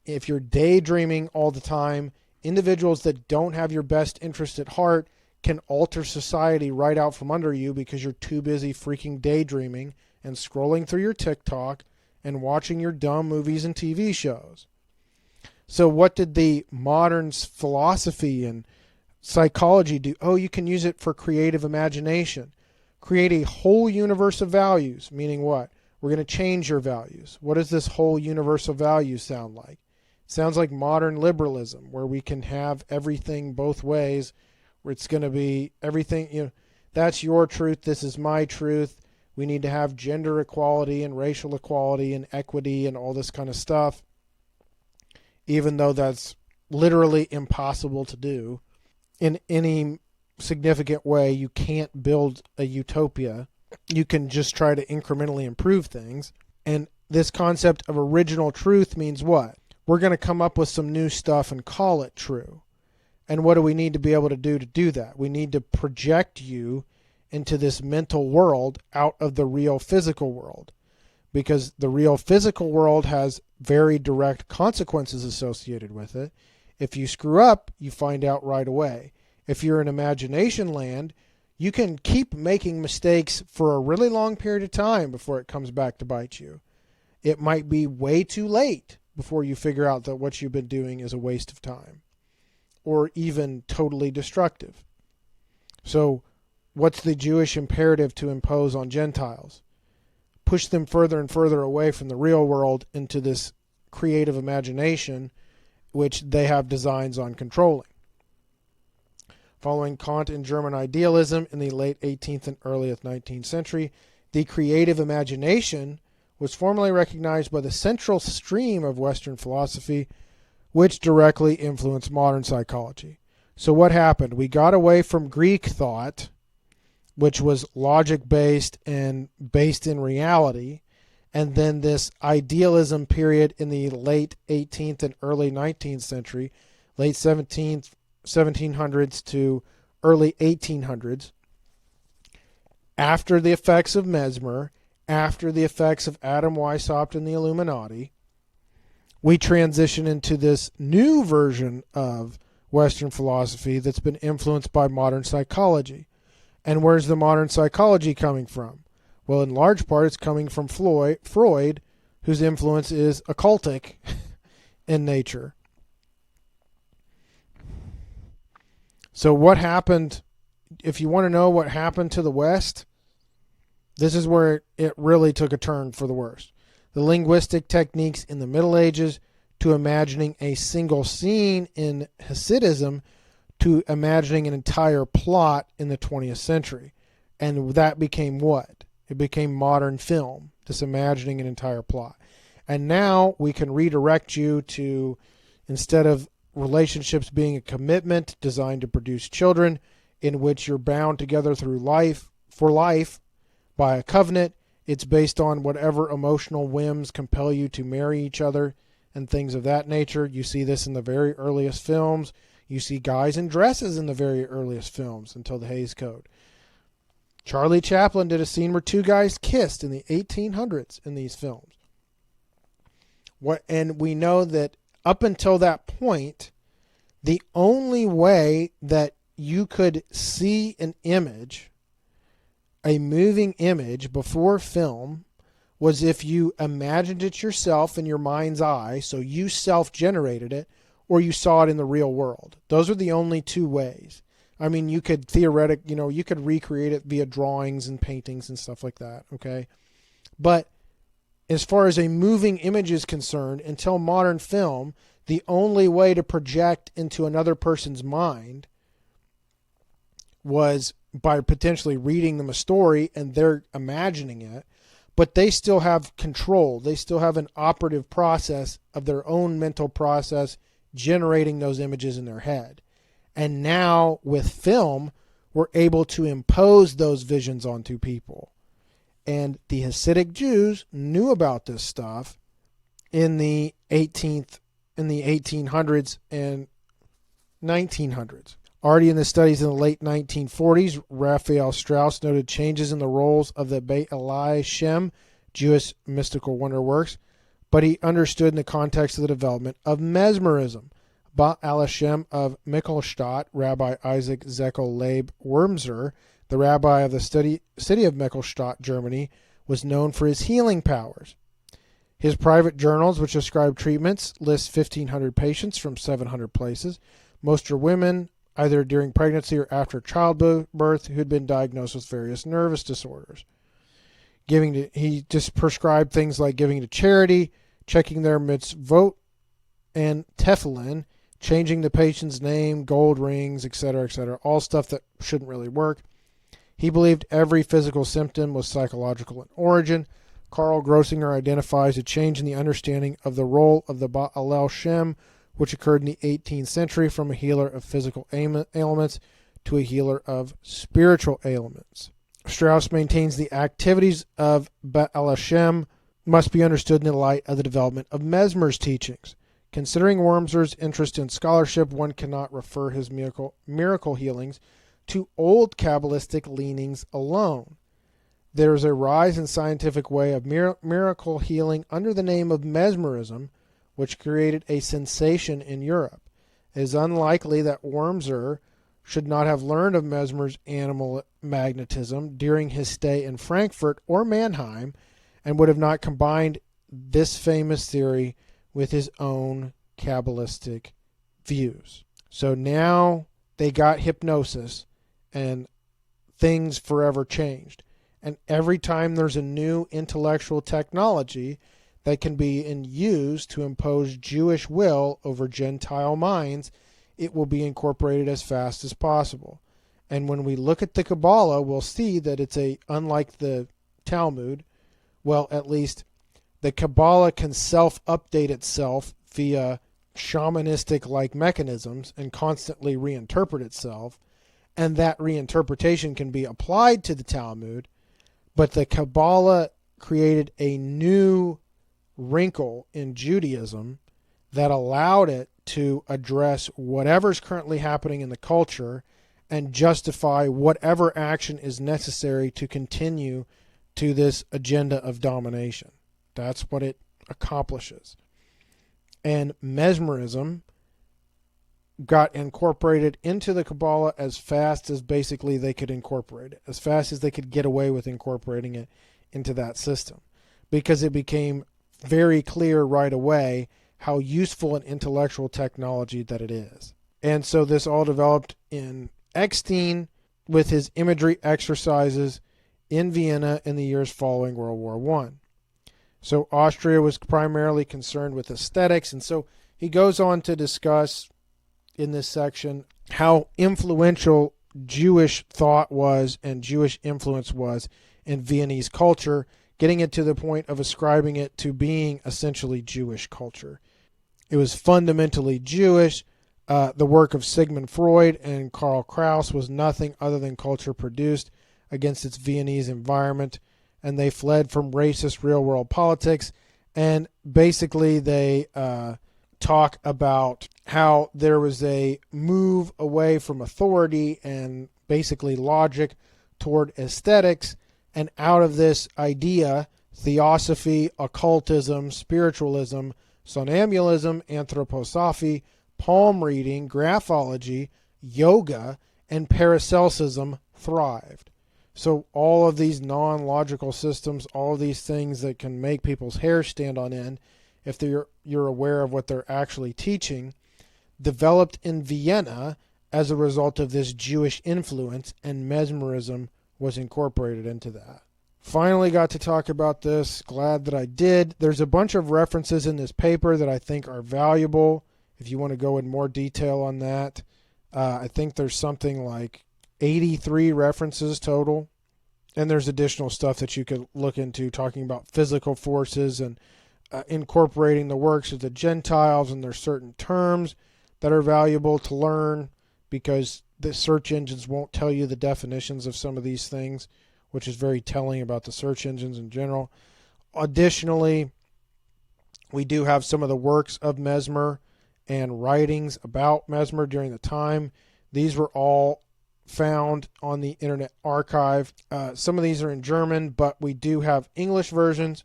If you're daydreaming all the time, individuals that don't have your best interest at heart can alter society right out from under you because you're too busy freaking daydreaming and scrolling through your TikTok and watching your dumb movies and TV shows. So what did the modern philosophy and psychology do? Oh, you can use it for creative imagination. Create a whole universe of values, meaning what? We're going to change your values. What does this whole universe of values sound like? It sounds like modern liberalism, where we can have everything both ways, where it's going to be everything, that's your truth, this is my truth. We need to have gender equality and racial equality and equity and all this kind of stuff, even though that's literally impossible to do in any significant way. You can't build a utopia. You can just try to incrementally improve things. And this concept of original truth means what? We're going to come up with some new stuff and call it true. And what do we need to be able to do that? We need to project you into this mental world out of the real physical world, because the real physical world has very direct consequences associated with it. If you screw up, you find out right away. If you're in imagination land, you can keep making mistakes for a really long period of time before it comes back to bite you. It might be way too late before you figure out that what you've been doing is a waste of time, or even totally destructive. So what's the Jewish imperative to impose on Gentiles? Push them further and further away from the real world into this creative imagination, which they have designs on controlling. Following Kant and German idealism in the late 18th and early 19th century, the creative imagination was formally recognized by the central stream of Western philosophy, which directly influenced modern psychology. So what happened? We got away from Greek thought, which was logic-based and based in reality, and then this idealism period in the late 18th and early 19th century, late 1700s to early 1800s, after the effects of Mesmer, after the effects of Adam Weishaupt and the Illuminati, we transition into this new version of Western philosophy that's been influenced by modern psychology. And where's the modern psychology coming from? Well, in large part, it's coming from Freud, whose influence is occultic in nature. So what happened, if you want to know what happened to the West, this is where it really took a turn for the worse. The linguistic techniques in the Middle Ages, to imagining a single scene in Hasidism, to imagining an entire plot in the 20th century. And that became what? It became modern film, just imagining an entire plot. And now we can redirect you to, instead of relationships being a commitment designed to produce children, in which you're bound together through life, for life, by a covenant, it's based on whatever emotional whims compel you to marry each other and things of that nature. You see this in the very earliest films. You see guys in dresses in the very earliest films until the Hays Code. Charlie Chaplin did a scene where two guys kissed in the 1800s in these films. And we know that up until that point, the only way that you could see an image, a moving image before film, was if you imagined it yourself in your mind's eye, so you self-generated it, or you saw it in the real world. Those are the only two ways. I mean, you could you could recreate it via drawings and paintings and stuff like that, okay? But as far as a moving image is concerned, until modern film, the only way to project into another person's mind was by potentially reading them a story and they're imagining it, but they still have control. They still have an operative process of their own mental process generating those images in their head. And now with film, we're able to impose those visions onto people. And the Hasidic Jews knew about this stuff in the 1800s and 1900s. Already in the studies in the late 1940s, Raphael Strauss noted changes in the roles of the Beit Eli Shem, Jewish mystical wonder works, but he understood in the context of the development of Mesmerism. Beit Eli Shem of Michelstadt, Rabbi Isaac Zekel Leib Wurmser, the rabbi of the city of Michelstadt, Germany, was known for his healing powers. His private journals, which describe treatments, list 1,500 patients from 700 places. Most are women, either during pregnancy or after childbirth, who had been diagnosed with various nervous disorders. He just prescribed things like giving to charity, checking their mitzvot and tefillin, changing the patient's name, gold rings, etc., all stuff that shouldn't really work. He believed every physical symptom was psychological in origin. Karl Grossinger identifies a change in the understanding of the role of the Beit Eli Shem, which occurred in the 18th century, from a healer of physical ailments to a healer of spiritual ailments. Strauss maintains the activities of Beit Eli Shem must be understood in the light of the development of Mesmer's teachings. Considering Wurmser's interest in scholarship, one cannot refer his miracle healings to old Kabbalistic leanings alone. There is a rise in scientific way of miracle healing under the name of Mesmerism, which created a sensation in Europe. It is unlikely that Wurmser should not have learned of Mesmer's animal magnetism during his stay in Frankfurt or Mannheim, and would have not combined this famous theory with his own Kabbalistic views. So now they got hypnosis, and things forever changed. And every time there's a new intellectual technology that can be used to impose Jewish will over Gentile minds, it will be incorporated as fast as possible. And when we look at the Kabbalah, we'll see that it's unlike the Talmud, well, at least the Kabbalah can self-update itself via shamanistic-like mechanisms and constantly reinterpret itself, and that reinterpretation can be applied to the Talmud, but the Kabbalah created a new wrinkle in Judaism that allowed it to address whatever's currently happening in the culture and justify whatever action is necessary to continue to this agenda of domination. That's what it accomplishes. And Mesmerism got incorporated into the Kabbalah as fast as basically they could incorporate it, as fast as they could get away with incorporating it into that system, because it became very clear right away how useful and intellectual technology that it is. And so this all developed in Eckstein with his imagery exercises in Vienna in the years following World War I. So Austria was primarily concerned with aesthetics, and so he goes on to discuss in this section how influential Jewish thought was and Jewish influence was in Viennese culture, getting it to the point of ascribing it to being essentially Jewish culture. It was fundamentally Jewish. The work of Sigmund Freud and Karl Kraus was nothing other than culture produced against its Viennese environment, and they fled from racist real-world politics, and basically they talk about how there was a move away from authority and basically logic toward aesthetics, and out of this idea, theosophy, occultism, spiritualism, somnambulism, anthroposophy, palm reading, graphology, yoga, and Paracelsusm thrived. So all of these non-logical systems, all of these things that can make people's hair stand on end, if you're aware of what they're actually teaching, developed in Vienna as a result of this Jewish influence, and mesmerism was incorporated into that. Finally got to talk about this. Glad that I did. There's a bunch of references in this paper that I think are valuable. If you want to go in more detail on that, I think there's something like 83 references total. And there's additional stuff that you could look into, talking about physical forces and incorporating the works of the Gentiles, and there's certain terms that are valuable to learn because the search engines won't tell you the definitions of some of these things, which is very telling about the search engines in general. Additionally, we do have some of the works of Mesmer and writings about Mesmer during the time. These were all found on the Internet Archive. Some of these are in German, but we do have English versions.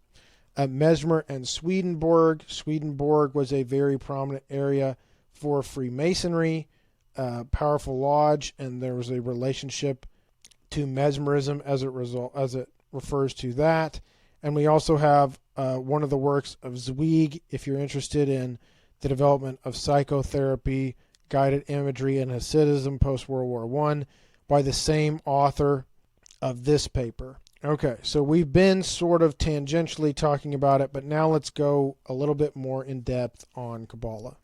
Mesmer and Swedenborg. Swedenborg was a very prominent area for Freemasonry, powerful lodge, and there was a relationship to mesmerism as it refers to that. And we also have one of the works of Zweig, if you're interested in the development of psychotherapy, guided imagery, and Hasidism post-World War I, by the same author of this paper. Okay, so we've been sort of tangentially talking about it, but now let's go a little bit more in depth on Kabbalah.